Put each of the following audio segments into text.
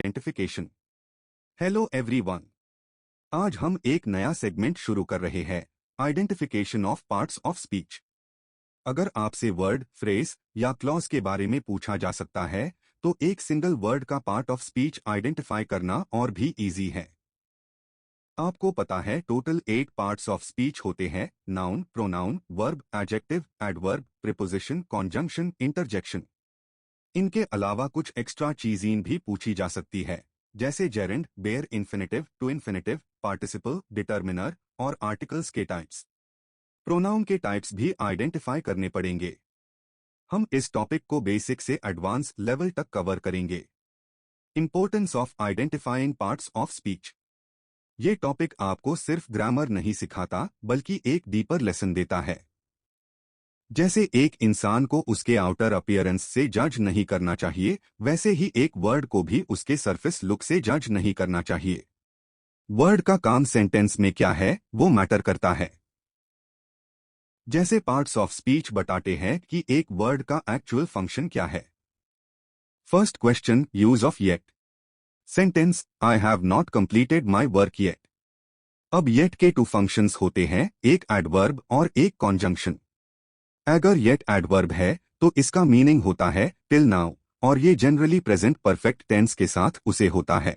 Identification. Hello everyone, आज हम एक नया सेगमेंट शुरू कर रहे हैं, identification of parts of speech. अगर आपसे वर्ड, फ्रेज या क्लॉज के बारे में पूछा जा सकता है तो एक सिंगल वर्ड का पार्ट ऑफ स्पीच आइडेंटिफाई करना और भी इजी है। आपको पता है टोटल 8 पार्ट्स ऑफ स्पीच होते हैं: noun, pronoun, verb, adjective, adverb, preposition, conjunction, interjection. इनके अलावा कुछ एक्स्ट्रा चीजें भी पूछी जा सकती है, जैसे gerund, bare, infinitive, to infinitive, participle, determiner और आर्टिकल्स के टाइप्स। प्रोनाउन के टाइप्स भी आइडेंटिफाई करने पड़ेंगे। हम इस टॉपिक को बेसिक से एडवांस लेवल तक कवर करेंगे। Importance of identifying parts of speech. ये टॉपिक आपको सिर्फ ग्रामर नहीं सिखाता बल्कि एक डीपर लेसन देता है। जैसे एक इंसान को उसके आउटर अपीयरेंस से जज नहीं करना चाहिए, वैसे ही एक वर्ड को भी उसके सरफेस लुक से जज नहीं करना चाहिए। वर्ड का काम सेंटेंस में क्या है वो मैटर करता है। जैसे पार्ट्स ऑफ स्पीच बताते हैं कि एक वर्ड का एक्चुअल फंक्शन क्या है। First question, use of yet. Sentence, I have not completed my work yet. अब येट के 2 फंक्शंस होते हैं, एक एडवर्ब और एक कॉन्जंक्शन। अगर येट एडवर्ब है तो इसका मीनिंग होता है टिल नाउ, और ये जनरली प्रेजेंट परफेक्ट टेंस के साथ उसे होता है।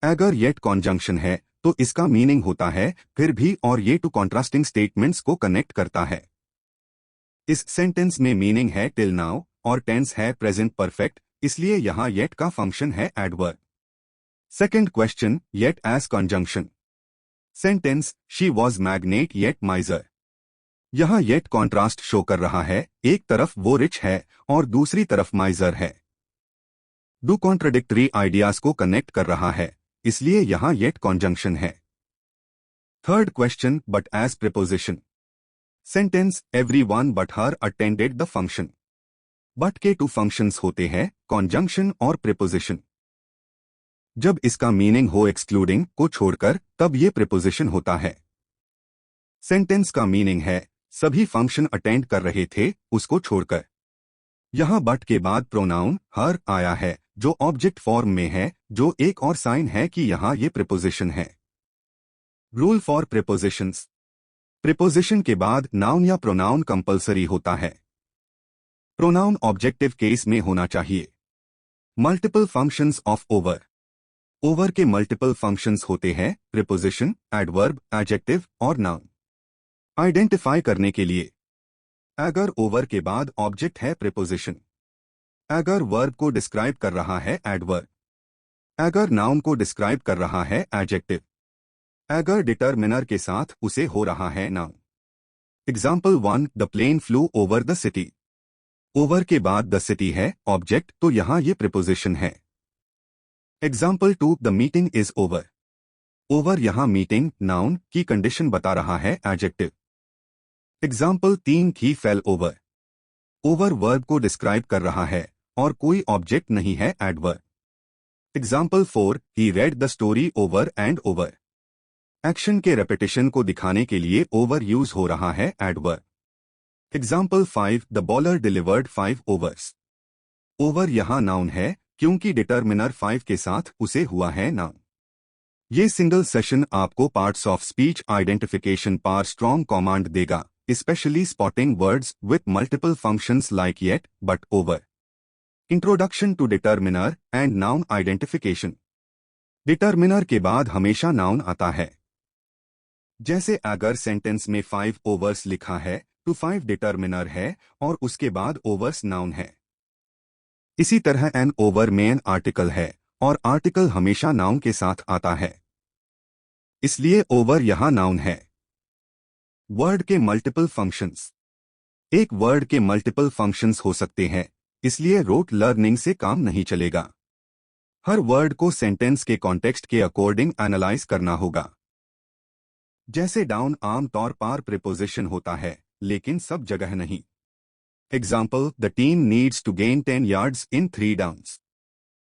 अगर येट कॉन्जंक्शन है तो इसका मीनिंग होता है फिर भी, और ये 2 कॉन्ट्रास्टिंग स्टेटमेंट्स को कनेक्ट करता है। इस सेंटेंस में मीनिंग है टिल नाउ और टेंस है प्रेजेंट परफेक्ट, इसलिए यहां येट का फंक्शन है adverb. Second question, yet as conjunction. Sentence, she was magnate yet miser. यहां येट कॉन्ट्रास्ट शो कर रहा है, एक तरफ वो रिच है और दूसरी तरफ माइजर है। 2 कॉन्ट्रडिक्टरी आइडियाज को कनेक्ट कर रहा है, इसलिए यहां येट कॉन्जंक्शन है। Third question, but as preposition. Sentence, everyone but her attended the function. But के 2 फंक्शंस होते हैं, कॉन्जंक्शन और प्रीपोजिशन। जब इसका मीनिंग हो एक्सक्लूडिंग को छोड़कर, तब ये प्रीपोजिशन होता है। सेंटेंस का मीनिंग है सभी फंक्शन अटेंड कर रहे थे उसको छोड़कर। यहां बट के बाद प्रोनाउन हर आया है जो ऑब्जेक्ट फॉर्म में है, जो एक और साइन है कि यहां ये प्रीपोजिशन है। Rule for prepositions. प्रीपोजिशन के बाद नाउन या प्रोनाउन कंपलसरी होता है। प्रोनाउन ऑब्जेक्टिव केस में होना चाहिए। Multiple functions of over. Over के मल्टीपल फंक्शंस होते हैं, प्रीपोजिशन, एडवर्ब, एडजेक्टिव और नाउन। आइडेंटिफाई करने के लिए, अगर ओवर के बाद ऑब्जेक्ट है प्रीपोजिशन, अगर वर्ब को डिस्क्राइब कर रहा है एडवर्ब, अगर नाउन को डिस्क्राइब कर रहा है एडजेक्टिव, अगर डिटर्मिनर के साथ उसे हो रहा है noun. Example 1, the plane flew over the city. Over के बाद द सिटी है ऑब्जेक्ट, तो यहां ये प्रीपोजिशन है। Example 2, the meeting is over. Over यहां मीटिंग नाउन की कंडीशन बता रहा है एडजेक्टिव। एग्जाम्पल 3, ही फेल ओवर। ओवर वर्ब को डिस्क्राइब कर रहा है और कोई ऑब्जेक्ट नहीं है adverb. Example 4, he read the story over and over. Action के रेपिटेशन को दिखाने के लिए ओवर यूज हो रहा है adverb. Example 5, the bowler delivered 5 overs. Over यहां नाउन है क्योंकि डिटर्मिनर 5 के साथ उसे हुआ है नाउन। ये सिंगल सेशन आपको पार्ट्स ऑफ स्पीच आइडेंटिफिकेशन पर स्ट्रॉन्ग कमांड देगा, especially spotting words with multiple functions like yet, but, over. Introduction to determiner and noun identification. Determiner के बाद हमेशा noun आता है। जैसे अगर सेंटेंस में 5 overs लिखा है तो 5 determiner है और उसके बाद overs noun है। इसी तरह an over में an article है और article हमेशा noun के साथ आता है, इसलिए over यहां noun है। वर्ड के मल्टीपल फंक्शंस। एक वर्ड के मल्टीपल फंक्शंस हो सकते हैं, इसलिए रोट लर्निंग से काम नहीं चलेगा। हर वर्ड को सेंटेंस के कॉन्टेक्स्ट के अकॉर्डिंग एनालाइज करना होगा। जैसे डाउन आम तौर पर प्रीपोजिशन होता है, लेकिन सब जगह नहीं। Example, the team needs to gain 10 yards इन 3 downs।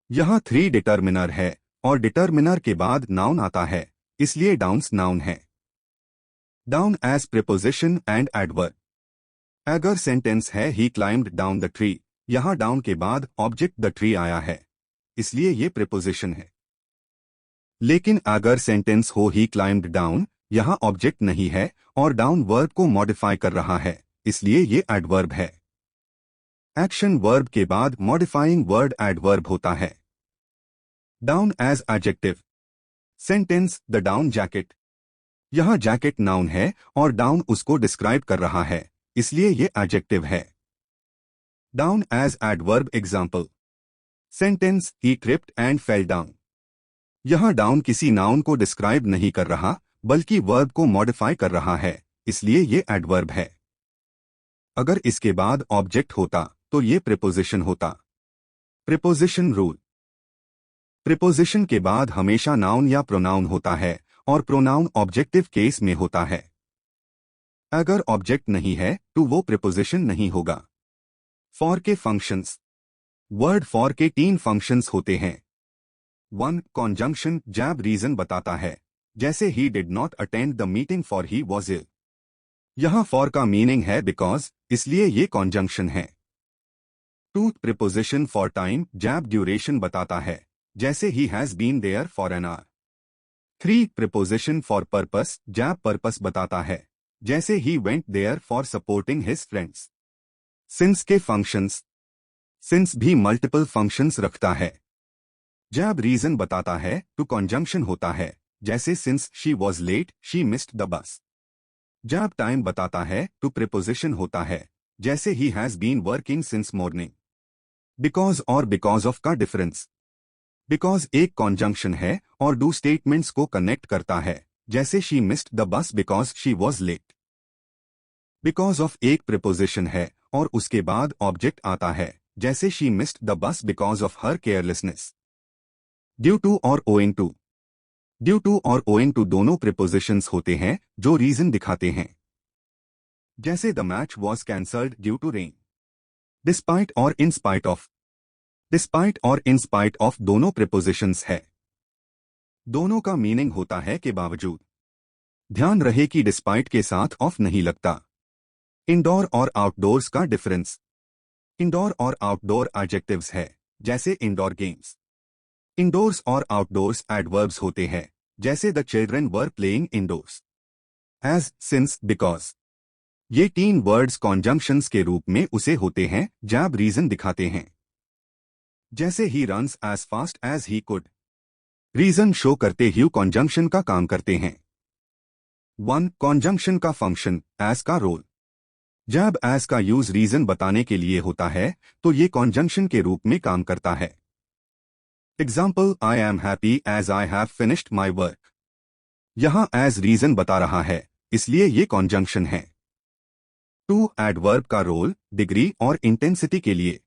यहां 3 डिटर्मिनर है और डिटर्मिनर के बाद नाउन आता है, इसलिए डाउन्स नाउन है। Down as preposition and adverb. अगर सेंटेंस है he climbed down the tree, यहां डाउन के बाद ऑब्जेक्ट द ट्री आया है। इसलिए ये प्रीपोजिशन है। लेकिन अगर सेंटेंस हो ही क्लाइम्ड डाउन, यहां ऑब्जेक्ट नहीं है और डाउन वर्ब को मॉडिफाई कर रहा है, इसलिए ये एडवर्ब है। एक्शन वर्ब के बाद मॉडिफाइंग वर्ड एडवर्ब होता है। Down as adjective. Sentence the down jacket. यहां जैकेट नाउन है और डाउन उसको डिस्क्राइब कर रहा है, इसलिए ये एडजेक्टिव है। Down as adverb example. Sentence he tripped and fell down. यहां डाउन किसी नाउन को डिस्क्राइब नहीं कर रहा, बल्कि वर्ब को मॉडिफाई कर रहा है, इसलिए ये एडवर्ब है। अगर इसके बाद ऑब्जेक्ट होता तो ये प्रीपोजिशन होता। Preposition rule. प्रीपोजिशन के बाद हमेशा नाउन या प्रोनाउन होता है और प्रोनाउन ऑब्जेक्टिव केस में होता है। अगर ऑब्जेक्ट नहीं है तो वो प्रीपोजिशन नहीं होगा। फॉर के फंक्शंस। वर्ड फॉर के 3 फंक्शंस होते हैं। 1. कॉन्जंक्शन जैब रीजन बताता है, जैसे he did not attend the meeting for he was ill. यहां फॉर का मीनिंग है बिकॉज, इसलिए ये कॉन्जंक्शन है। 2. प्रीपोजिशन फॉर टाइम जैब ड्यूरेशन बताता है, जैसे he has been there for an hour. 3. Preposition for purpose जैब पर्पस बताता है, जैसे he went there for supporting his friends. Since के फंक्शंस। सिंस भी मल्टीपल फंक्शंस रखता है। जैब रीजन बताता है टू कॉन्जंक्शन होता है, जैसे since she was late she missed the bus. जैब टाइम बताता है टू प्रीपोजिशन होता है, जैसे he has been working since morning. Because और बिकॉज ऑफ का डिफरेंस। बिकॉज एक कॉन्जंक्शन है और डू स्टेटमेंट्स को कनेक्ट करता है, जैसे she missed the bus because she was late. Because of एक प्रीपोजिशन है और उसके बाद ऑब्जेक्ट आता है, जैसे she missed the bus because of her carelessness. Due to और ओइंग टू। ड्यू टू और ओइंग टू दोनों प्रीपोजिशंस होते हैं जो रीजन दिखाते हैं, जैसे the match was cancelled due to rain. Despite और इन स्पाइट ऑफ। डिस्पाइट और इन स्पाइट ऑफ दोनों प्रीपोजिशंस है। दोनों का मीनिंग होता है के बावजूद। ध्यान रहे कि डिस्पाइट के साथ ऑफ नहीं लगता। इंडोर और आउटडोर्स का डिफरेंस। इंडोर और आउटडोर एडजेक्टिव्स है, जैसे इंडोर गेम्स। इंडोर्स और आउटडोर्स एडवर्ब्स होते हैं, जैसे the children were playing indoors. As, since, because. ये 3 वर्ड्स कॉन्जंक्शंस के रूप में उसे होते हैं जब रीजन दिखाते हैं, जैसे he runs as fast as he could. Reason show करते ह्यू कॉन्जंक्शन का काम करते हैं। 1. कॉन्जंक्शन का फंक्शन एज का रोल। जब एज का यूज रीजन बताने के लिए होता है तो ये कॉन्जंक्शन के रूप में काम करता है। Example, I am happy as I have finished my work. यहां एज रीजन बता रहा है, इसलिए ये कॉन्जंक्शन है। 2. एडवर्ब का रोल डिग्री और इंटेंसिटी के लिए।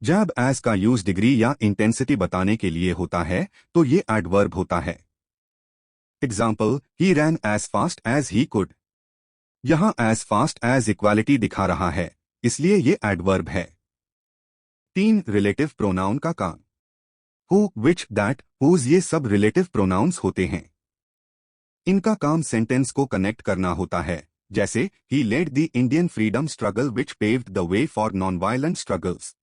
जब एज का यूज डिग्री या इंटेंसिटी बताने के लिए होता है तो ये एडवर्ब होता है। Example, he ran as fast as he could. यहां एज फास्ट एज इक्वालिटी दिखा रहा है, इसलिए ये एडवर्ब है। 3. रिलेटिव प्रोनाउन का काम। हु, विच, दैट, हुज ये सब रिलेटिव प्रोनाउंस होते हैं। इनका काम सेंटेंस को कनेक्ट करना होता है, जैसे ही led the Indian freedom struggle which paved the way for non violent struggles.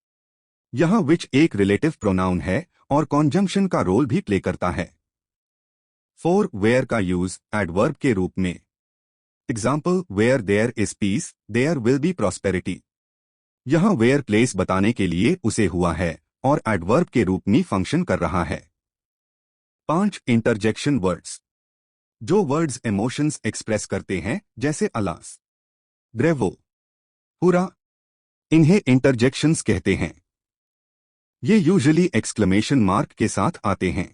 यहां विच एक रिलेटिव प्रोनाउन है और कॉन्जंक्शन का रोल भी प्ले करता है। 4. वेयर का यूज एडवर्ब के रूप में। Example, where there is peace there will be prosperity. यहां वेयर प्लेस बताने के लिए उसे हुआ है और एडवर्ब के रूप में फंक्शन कर रहा है। 5. Interjection words. जो वर्ड्स इमोशंस एक्सप्रेस करते हैं, जैसे अलास, ब्रेवो, हुरा, इन्हें इंटरजेक्शंस कहते हैं। ये यूजुअली एक्सक्लेमेशन मार्क के साथ आते हैं।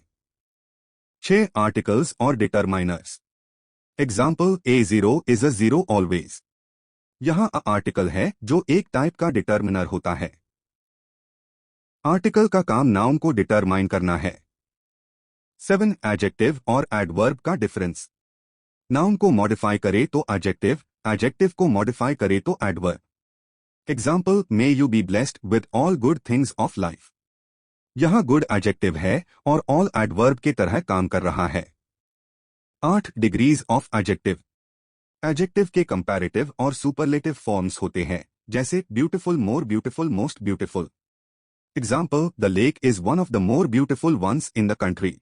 6. आर्टिकल्स और determiners. Example, A0 is a zero always. यहां अ आर्टिकल है जो एक टाइप का डिटर्मिनर होता है। आर्टिकल का काम नाउन को डिटरमाइन करना है। 7. एडजेक्टिव और एडवर्ब का डिफरेंस। नाउन को मॉडिफाई करे तो एडजेक्टिव, एडजेक्टिव को मॉडिफाई करे तो adverb. Example, may you be blessed with all good things of life. यहां गुड एडजेक्टिव है और ऑल एडवर्ब के तरह काम कर रहा है। 8. Degrees of adjective. एडजेक्टिव के कंपैरेटिव और सुपरलेटिव फॉर्म्स होते हैं, जैसे beautiful, more beautiful, most beautiful. Example, the lake is one of the more beautiful ones in the country.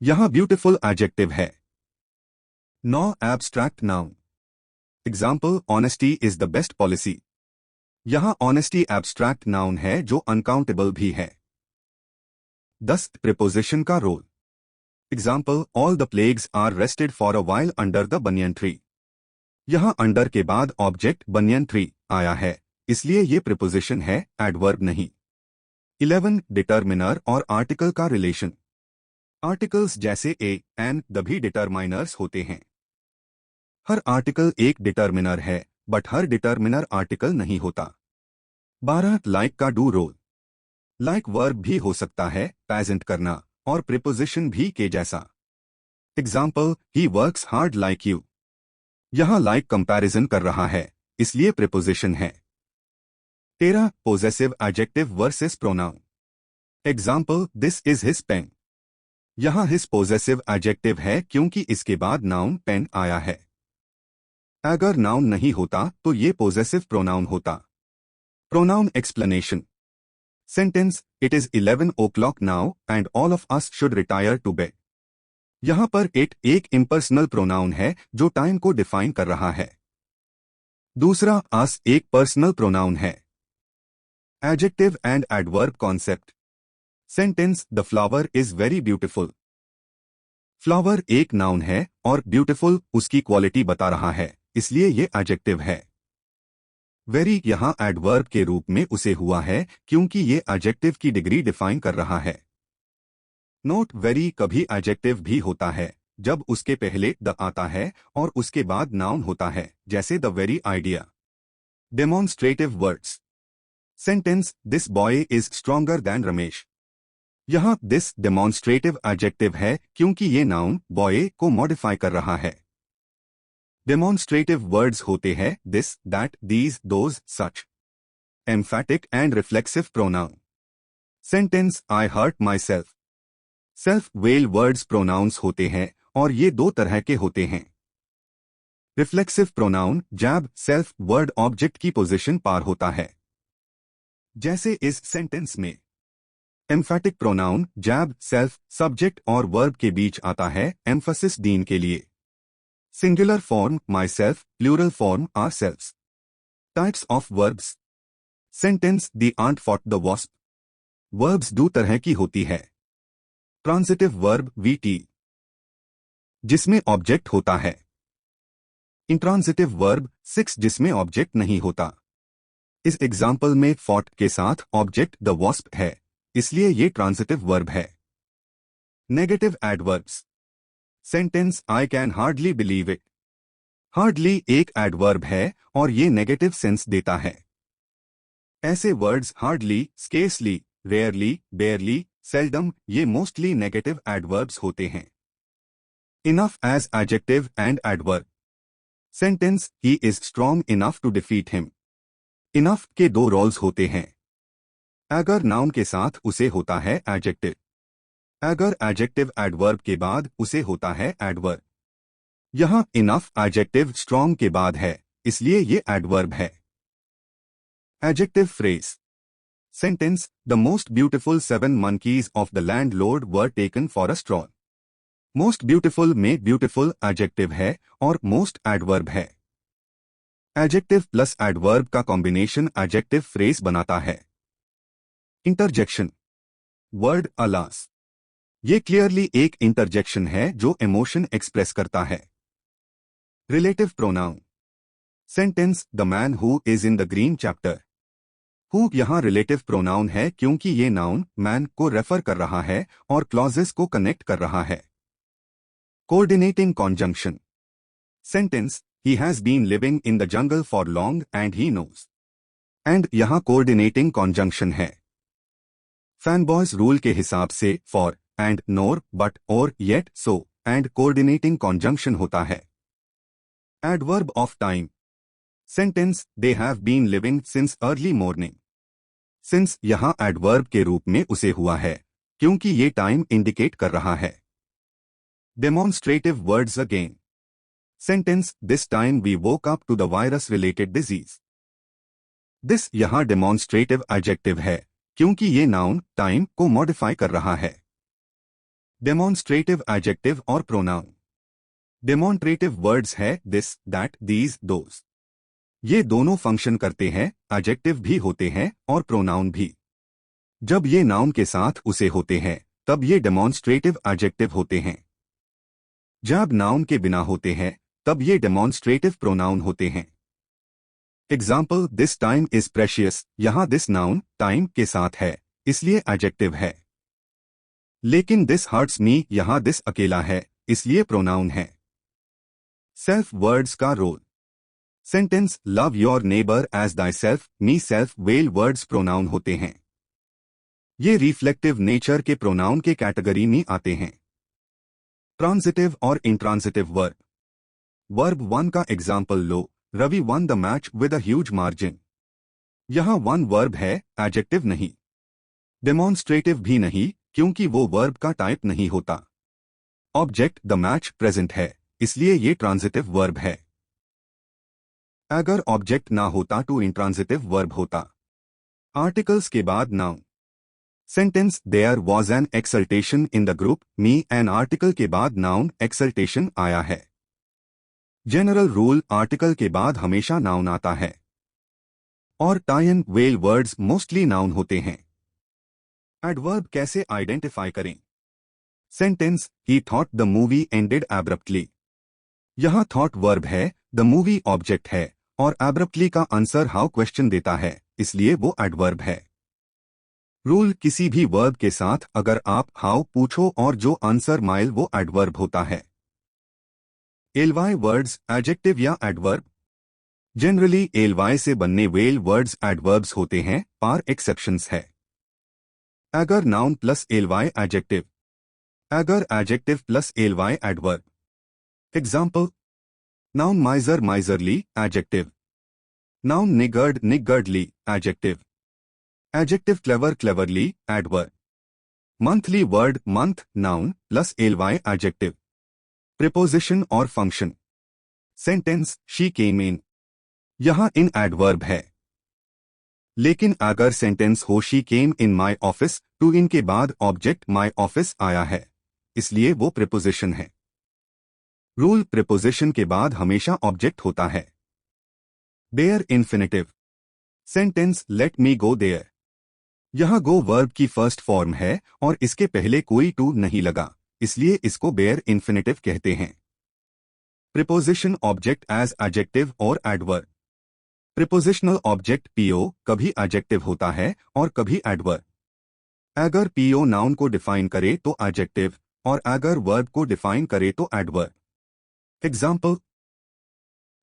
यहां ब्यूटिफुल एडजेक्टिव है। 9 abstract noun. Example, honesty is the best policy. यहां honesty abstract noun है जो uncountable भी है। 10 preposition का role. Example, all the plagues are rested for a while under the banyan tree. यहां under के बाद ऑब्जेक्ट बनियन ट्री आया है, इसलिए ये प्रीपोजिशन है, एडवर्ब नहीं। 11 डिटर्मिनर और आर्टिकल का रिलेशन। आर्टिकल्स जैसे ए, एन, द भी डिटरमाइनर्स होते हैं। हर आर्टिकल एक डिटर्मिनर है, बट हर डिटर्मिनर आर्टिकल नहीं होता। 12 लाइक का डू रोल। लाइक वर्ब भी हो सकता है, प्रेजेंट करना, और प्रीपोजिशन भी के जैसा। Example, he works hard like you. यहां लाइक कंपैरिजन कर रहा है, इसलिए प्रीपोजिशन है। 13 possessive adjective versus pronoun. Example, this is his pen. यहां हिज पोजेसिव एडजेक्टिव है क्योंकि इसके बाद नाउन पेन आया है। अगर नाउन नहीं होता तो ये पोजेसिव प्रोनाउन होता। Pronoun explanation. Sentence, it is 11 o'clock now and all of us should retire to bed. यहां पर इट एक इम्पर्सनल प्रोनाउन है जो टाइम को डिफाइन कर रहा है। दूसरा अस एक पर्सनल प्रोनाउन है। Adjective and adverb concept. Sentence, the flower is very beautiful. Flower एक नाउन है और ब्यूटिफुल उसकी क्वालिटी बता रहा है, इसलिए ये एडजेक्टिव है। वेरी यहां एडवर्ब के रूप में उसे हुआ है क्योंकि ये एडजेक्टिव की डिग्री डिफाइन कर रहा है। नोट, वेरी कभी एडजेक्टिव भी होता है जब उसके पहले द आता है और उसके बाद नाउन होता है, जैसे the very idea. Demonstrative words. Sentence, this boy is stronger than Ramesh. यहां दिस डेमोन्स्ट्रेटिव एडजेक्टिव है क्योंकि ये नाउन बॉय को मॉडिफाई कर रहा है। डेमोन्स्ट्रेटिव वर्ड्स होते हैं this, that, these, those, such. Emphatic and reflexive pronoun. Sentence, I hurt myself. Self वेल वर्ड्स प्रोनाउंस होते हैं और ये दो तरह के होते हैं। रिफ्लेक्सिव प्रोनाउन जब सेल्फ वर्ड ऑब्जेक्ट की पोजीशन पार होता है, जैसे इस सेंटेंस में। एम्फैटिक प्रोनाउन जब सेल्फ सब्जेक्ट और वर्ब के बीच आता है, एम्फसिस दीन के लिए। Singular form myself, plural form ourselves. Types of verbs. Sentence, the ant fought the wasp. Verbs दो तरह की होती है। ट्रांजिटिव वर्ब वीटी, जिसमें ऑब्जेक्ट होता है। इंट्रांजिटिव वर्ब 6, जिसमें ऑब्जेक्ट नहीं होता। इस एग्जाम्पल में फॉट के साथ ऑब्जेक्ट द वॉस्प है, इसलिए ये ट्रांजिटिव वर्ब है। Negative adverbs. Sentence, I can hardly believe it. Hardly एक एडवर्ब है और ये नेगेटिव सेंस देता है। ऐसे words hardly, scarcely, rarely, barely, seldom, ये मोस्टली नेगेटिव एडवर्ब्स होते हैं। Enough as adjective and adverb. Sentence, he is strong enough to defeat him. Enough के दो रोल्स होते हैं। अगर नाउन के साथ उसे होता है एडजेक्टिव, अगर एडजेक्टिव एडवर्ब के बाद उसे होता है एडवर्ब। यहां इनफ एडजेक्टिव स्ट्रॉन्ग के बाद है, इसलिए ये एडवर्ब है। Adjective phrase. Sentence, the most beautiful 7 monkeys of the landlord were taken for a stroll. Most beautiful में ब्यूटिफुल एडजेक्टिव है और मोस्ट एडवर्ब है। एडजेक्टिव प्लस एडवर्ब का कॉम्बिनेशन एडजेक्टिव फ्रेज बनाता है। इंटरजेक्शन। Word alas. ये clearly एक interjection है जो इमोशन एक्सप्रेस करता है। Relative pronoun. Sentence, the man who is in the green chapter. Who यहां रिलेटिव प्रोनाउन है क्योंकि ये नाउन मैन को रेफर कर रहा है और क्लॉजेस को कनेक्ट कर रहा है। Coordinating conjunction. Sentence, he has been living in the jungle for long and he knows. And यहां कोऑर्डिनेटिंग कॉन्जंक्शन है। फैनबॉयज रूल के हिसाब से फॉर एंड नोर बट और yet so and coordinating conjunction होता है। Adverb of time. Sentence, they have been living since early morning. Since यहां adverb के रूप में उसे हुआ है क्योंकि ये टाइम इंडिकेट कर रहा है। Demonstrative words again. Sentence, this time we woke up to the virus related disease. This यहां डेमोन्स्ट्रेटिव एडजेक्टिव है क्योंकि ये नाउन टाइम को मॉडिफाई कर रहा है। डेमोन्स्ट्रेटिव एडजेक्टिव और प्रोनाउन। डेमोन्स्ट्रेटिव वर्ड्स है दिस, दैट, दीज, दोज। ये दोनों फंक्शन करते हैं, एडजेक्टिव भी होते हैं और प्रोनाउन भी। जब ये नाउन के साथ उसे होते हैं तब ये डेमोन्स्ट्रेटिव एडजेक्टिव होते हैं। जब नाउन के बिना होते हैं तब ये डेमोन्स्ट्रेटिव प्रोनाउन होते हैं। Example, this time is precious. यहां दिस नाउन टाइम के साथ है इसलिए एडजेक्टिव है। लेकिन दिस हर्ट्स मी, यहां दिस अकेला है इसलिए प्रोनाउन है। सेल्फ वर्ड्स का role. Sentence love your neighbour as thyself, myself, वेल वर्ड्स प्रोनाउन होते हैं। ये रिफ्लेक्टिव नेचर के प्रोनाउन के कैटेगरी में आते हैं। ट्रांजिटिव और इंट्रांजिटिव वर्ब। वर्ब वन का एग्जाम्पल लो, Ravi won the match with a huge margin. यहां वन वर्ब है, एडजेक्टिव नहीं। डेमोन्स्ट्रेटिव भी नहीं क्योंकि वो वर्ब का टाइप नहीं होता। ऑब्जेक्ट द मैच प्रेजेंट है इसलिए ये ट्रांजिटिव वर्ब है। अगर ऑब्जेक्ट ना होता तो इंट्रांजिटिव वर्ब होता। आर्टिकल्स के बाद noun. Sentence there was an exultation in the group, मी एन आर्टिकल के बाद नाउन एक्सल्टेशन आया है। जनरल रूल आर्टिकल के बाद हमेशा नाउन आता है। और टाइन वेल वर्ड्स मोस्टली नाउन होते हैं। एडवर्ब कैसे आइडेंटिफाई करें? Sentence he thought the movie ended abruptly. यहां थॉट वर्ब है, द मूवी ऑब्जेक्ट है और एब्रप्टली का आंसर हाउ क्वेश्चन देता है इसलिए वो एडवर्ब है। रूल किसी भी वर्ब के साथ अगर आप हाउ पूछो और जो आंसर माइल वो एडवर्ब होता है। एलवाई वर्ड्स एडजेक्टिव या एडवर्ब। जनरली एलवाई से बनने वेल वर्ड्स एडवर्ब्स होते हैं, पार एक्सेप्शंस है। अगर नाउन प्लस एलवाई एडजेक्टिव। अगर adjective plus L Y adverb. Example, noun miser miserly adjective. Noun niggard niggardly adjective. Adjective clever cleverly adverb. Monthly word month noun plus L Y adjective. Preposition और function. Sentence she came in. यहां in adverb है। लेकिन अगर sentence हो she came in my office, टू in के बाद object my office आया है इसलिए वो प्रीपोजिशन है। रूल प्रीपोजिशन के बाद हमेशा ऑब्जेक्ट होता है। Bare infinitive. Sentence let me go there. यहां गो वर्ब की फर्स्ट फॉर्म है और इसके पहले कोई टू नहीं लगा इसलिए इसको बेयर इन्फिनिटिव कहते हैं। प्रीपोजिशन ऑब्जेक्ट एज एडजेक्टिव और एडवर्ब। प्रीपोजिशनल ऑब्जेक्ट पीओ कभी एडजेक्टिव होता है और कभी एडवर्ब। अगर पीओ नाउन को डिफाइन करे तो एडजेक्टिव और अगर वर्ब को डिफाइन करे तो adverb. Example,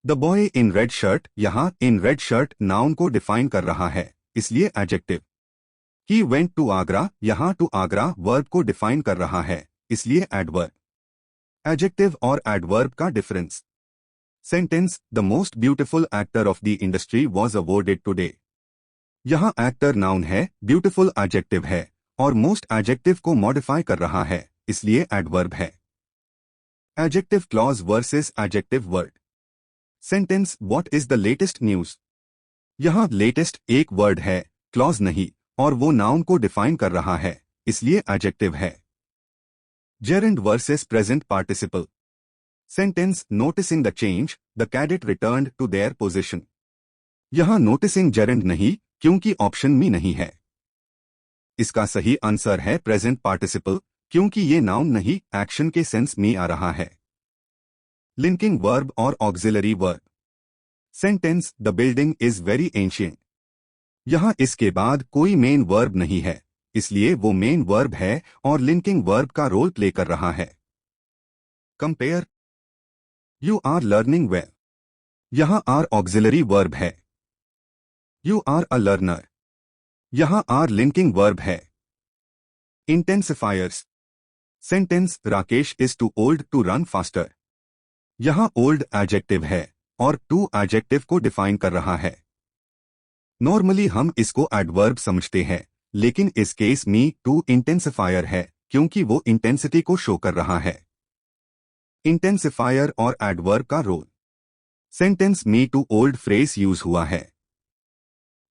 the boy in red shirt. यहां इन रेड शर्ट नाउन को डिफाइन कर रहा है इसलिए adjective. He went to Agra. यहां टू आगरा वर्ब को डिफाइन कर रहा है इसलिए एडवर्ब। एडजेक्टिव और एडवर्ब का difference. Sentence the most beautiful actor of the industry was awarded today. यहां एक्टर नाउन है, ब्यूटिफुल एडजेक्टिव है और मोस्ट एडजेक्टिव को मॉडिफाई कर रहा है इसलिए एडवर्ब है। Adjective clause versus adjective word. Sentence what is the latest news. यहां लेटेस्ट एक वर्ड है, क्लॉज नहीं, और वो नाउन को डिफाइन कर रहा है इसलिए एडजेक्टिव है। Gerund versus present participle. Sentence noticing the change, the cadet returned to their position. यहां नोटिसिंग जेरेंड नहीं क्योंकि ऑप्शन में नहीं है। इसका सही आंसर है प्रेजेंट पार्टिसिपल क्योंकि ये नाउन नहीं एक्शन के सेंस में आ रहा है। लिंकिंग वर्ब और auxiliary verb. Sentence the building is very ancient. यहां इसके बाद कोई मेन वर्ब नहीं है इसलिए वो मेन वर्ब है और लिंकिंग वर्ब का रोल प्ले कर रहा है। Compare. You are learning well. यहां आर ऑक्सिलरी वर्ब है। You are a learner. यहां आर लिंकिंग वर्ब है। Intensifiers. Sentence Rakesh is too old to run faster. यहां ओल्ड एडजेक्टिव है और टू एडजेक्टिव को डिफाइन कर रहा है। नॉर्मली हम इसको एडवर्ब समझते हैं लेकिन इस केस में टू इंटेंसिफायर है क्योंकि वो इंटेंसिटी को शो कर रहा है। इंटेंसिफायर और एडवर्ब का रोल। सेंटेंस में टू ओल्ड फ्रेज यूज हुआ है।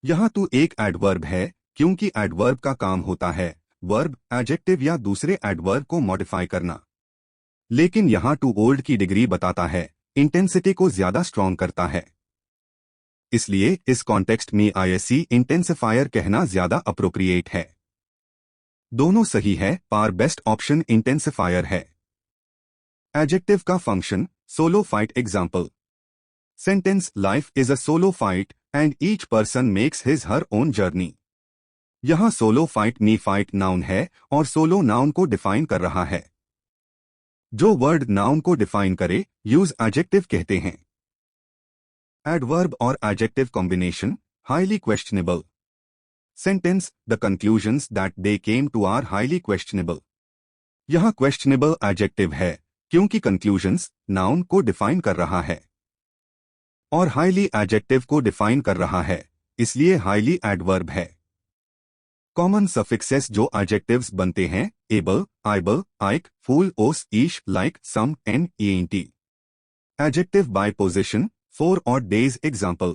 यहां टू एक एडवर्ब है क्योंकि एडवर्ब का काम होता है वर्ब, एडजेक्टिव या दूसरे एडवर्ब को मॉडिफाई करना। लेकिन यहां टू ओल्ड की डिग्री बताता है, इंटेंसिटी को ज्यादा स्ट्रॉन्ग करता है। इसलिए इस कॉन्टेक्स्ट में आईएससी इंटेंसिफायर कहना ज्यादा अप्रोप्रिएट है। दोनों सही है, पर बेस्ट ऑप्शन इंटेंसिफायर है। एडजेक्टिव का function solo fight example. Sentence life is a solo fight and each person makes his her own journey. यहां सोलो फाइट मी फाइट नाउन है और सोलो नाउन को डिफाइन कर रहा है। जो वर्ड नाउन को डिफाइन करे यूज एडजेक्टिव कहते हैं। एडवर्ब और adjective combination highly questionable. Sentence the conclusions that they came to are highly questionable. यहां क्वेश्चनेबल एडजेक्टिव है क्योंकि कंक्लूजन्स नाउन को डिफाइन कर रहा है और हाईली एडजेक्टिव को डिफाइन कर रहा है, इसलिए हाईली एडवर्ब है। कॉमन सफिक्सेस जो एडजेक्टिव्स बनते हैं able, ible, ic, ful, ous, ish, like, some, en, E N T. Adjective by position 4 odd days example.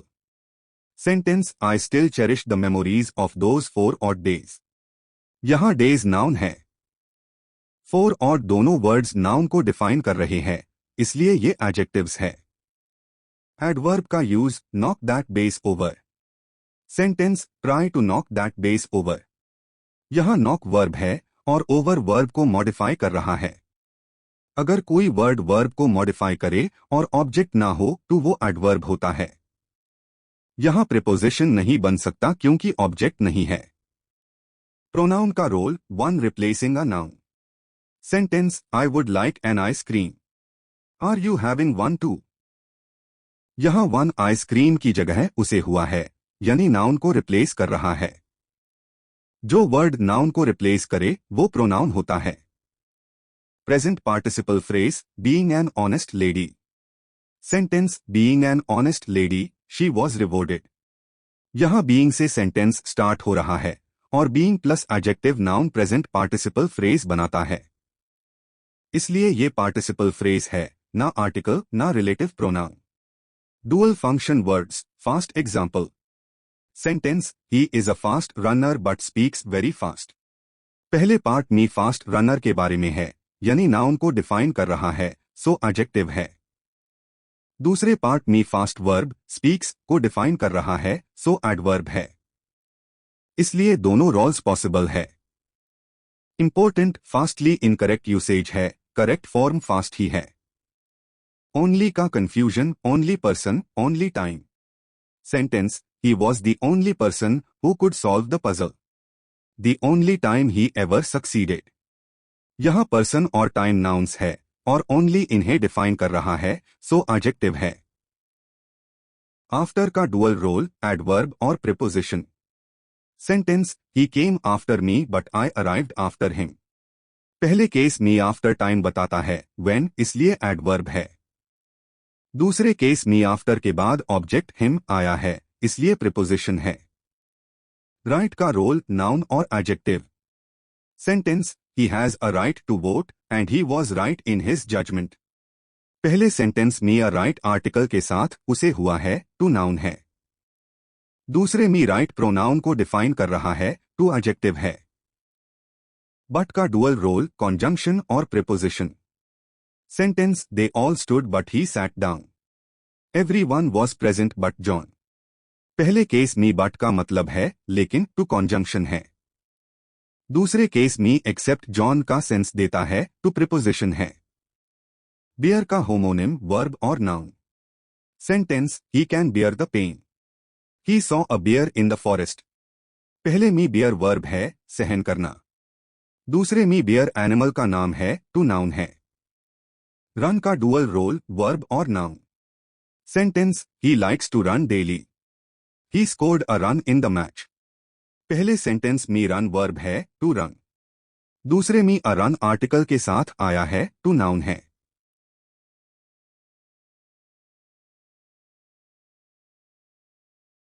Sentence I still cherish the memories of those 4 odd days। यहां days noun है। 4 odd दोनों words noun को define कर रहे हैं, इसलिए ये adjectives है। एडवर्ब का use knock that base over. Sentence try to knock that base over. यहां नॉक वर्ब है और ओवर वर्ब को मॉडिफाई कर रहा है। अगर कोई वर्ड वर्ब को मॉडिफाई करे और ऑब्जेक्ट ना हो तो वो एडवर्ब होता है। यहां प्रीपोजिशन नहीं बन सकता क्योंकि ऑब्जेक्ट नहीं है। प्रोनाउन का role one replacing a noun. Sentence I would like an ice cream. Are you having one too. यहां वन आइसक्रीम की जगह उसे हुआ है, यानी नाउन को रिप्लेस कर रहा है। जो वर्ड नाउन को रिप्लेस करे वो प्रोनाउन होता है। Present participle phrase being an honest lady. Sentence being an honest lady she was rewarded. यहां बीइंग से सेंटेंस स्टार्ट हो रहा है और being plus adjective noun present participle phrase बनाता है, इसलिए ये पार्टिसिपल फ्रेज है, ना आर्टिकल ना relative pronoun. Dual function words fast example. Sentence he is a fast runner but speaks very fast. पहले पार्ट में फास्ट रनर के बारे में है, यानी नाउन को डिफाइन कर रहा है, सो एडजेक्टिव है। दूसरे पार्ट में फास्ट वर्ब स्पीक्स को डिफाइन कर रहा है, सो एडवर्ब है। इसलिए दोनों रोल्स पॉसिबल है। इंपॉर्टेंट फास्टली इनकरेक्ट यूसेज है, करेक्ट फॉर्म फास्ट ही है। ओनली का confusion only person only time. Sentence he was the only person who could solve the puzzle. The only time he ever succeeded. यहां person और time nouns है और only इन्हें define कर रहा है, सो एडजेक्टिव है। आफ्टर का डुअल रोल एडवर्ब और preposition. Sentence he came after me but I arrived after him. पहले केस में आफ्टर टाइम बताता है व्हेन, इसलिए एडवर्ब है। दूसरे केस में आफ्टर के बाद ऑब्जेक्ट हिम आया है, इसलिए प्रीपोजिशन है। राइट का रोल नाउन और adjective. Sentence he has a right to vote and he was right in his judgement. पहले सेंटेंस में अ राइट आर्टिकल के साथ उसे हुआ है, टू नाउन है। दूसरे में राइट प्रोनाउन को डिफाइन कर रहा है, टू एडजेक्टिव है। बट का डुअल रोल कॉन्जंक्शन और preposition. Sentence they all stood but he sat down. Everyone was present but John. पहले केस में बट का मतलब है लेकिन, टू कॉन्जंक्शन है। दूसरे केस में एक्सेप्ट जॉन का सेंस देता है, टू प्रीपोजिशन है। बियर का होमोनिम वर्ब और noun. Sentence he can bear the pain. He saw a bear in the forest. पहले में बियर वर्ब है, सहन करना। दूसरे में बियर एनिमल का नाम है, टू नाउन है। रन का डुअल रोल वर्ब और noun. Sentence he likes to run daily. He scored a run in the match. पहले सेंटेंस में रन वर्ब है, टू रन। दूसरे में अ रन आर्टिकल के साथ आया है, टू नाउन है।